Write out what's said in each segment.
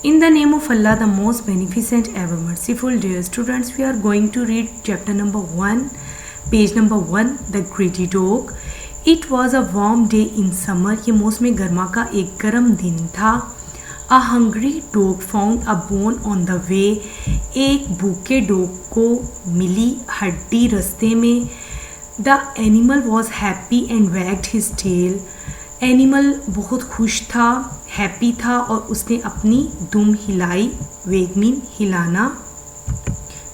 In the name of Allah, the most beneficent, ever merciful. Dear students, we are going to read chapter number 1, page number 1, The Greedy Dog. It was a warm day in summer. ये मौसम गर्मा का एक गर्म दिन था. A hungry dog found a bone on the way. एक भूखे डॉग को मिली हड्डी रास्ते में. The animal was happy and wagged his tail. Animal बहुत खुश था, हैप्पी था और उसने अपनी दुम हिलाई. वेग मीन हिलाना.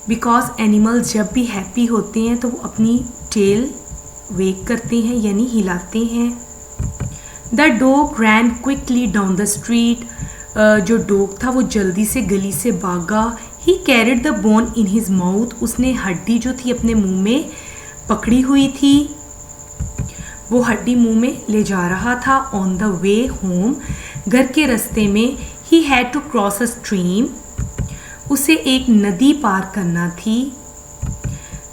बिकॉज एनिमल्स जब भी हैप्पी होते हैं तो वो अपनी टेल वेग करते हैं यानी हिलाते हैं. The dog ran quickly down the street. जो डॉग था वो जल्दी से गली से भागा. He carried the bone in his mouth. उसने हड्डी जो थी अपने मुंह में पकड़ी हुई थी. वो हड्डी मुंह में ले जा रहा था. On the way home. घर के रास्ते में. He had to cross a stream. उसे एक नदी पार करना थी.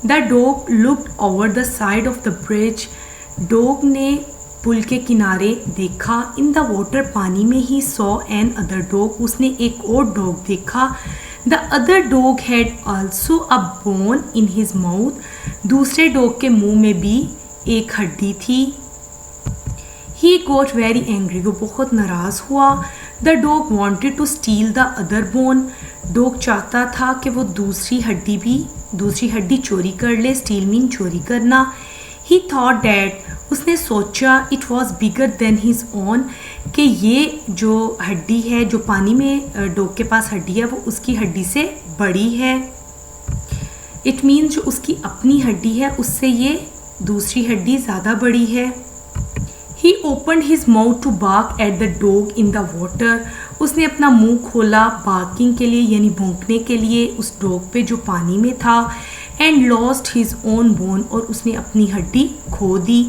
The dog looked over the side of the bridge. Dog ने पुल के किनारे देखा. In the water. पानी में. He saw another dog. उसने एक और डॉग देखा. The other dog had also a bone in his mouth. दूसरे डॉग के मुंह में भी एक हड्डी थी. He got very angry. वो बहुत नाराज हुआ. The dog wanted to steal the other bone. Dog चाहता था कि वो दूसरी हड्डी चोरी कर ले. स्टील मीन चोरी करना. ही थॉट डैट. उसने सोचा it was bigger than his own. कि ये जो हड्डी है जो पानी में डॉग के पास हड्डी है वो उसकी हड्डी से बड़ी है. इट मीन जो उसकी अपनी हड्डी है उससे ये दूसरी हड्डी ज़्यादा बड़ी है. He opened his mouth to bark at the dog in the water. उसने अपना मुंह खोला बार्किंग के लिए यानी भौंकने के लिए उस डॉग पे जो पानी में था. And lost his own bone. और उसने अपनी हड्डी खो दी.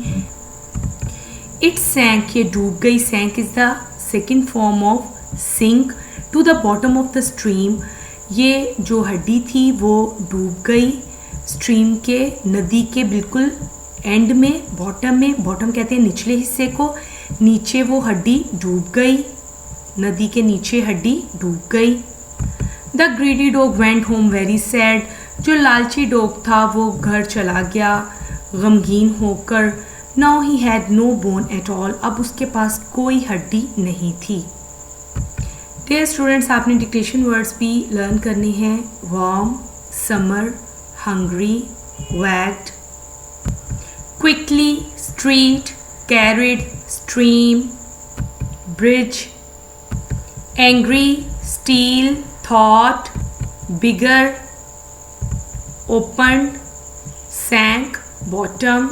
इट सैंक. ये डूब गई. Sank is the second form of sink. To the bottom of the stream. ये जो हड्डी थी वो डूब गई स्ट्रीम के नदी के बिल्कुल एंड में. बॉटम में. बॉटम कहते हैं निचले हिस्से को. नीचे वो हड्डी डूब गई. नदी के नीचे हड्डी डूब गई. The greedy dog went home very sad. जो लालची डॉग था वो घर चला गया गमगीन होकर. Now he had no bone at all. अब उसके पास कोई हड्डी नहीं थी. डियर स्टूडेंट्स, आपने डिक्टेशन वर्ड्स भी लर्न करने हैं. Warm, summer, hungry, wagged, quickly, street, carried, stream, bridge, angry, steal, thought, bigger, opened, sank, bottom,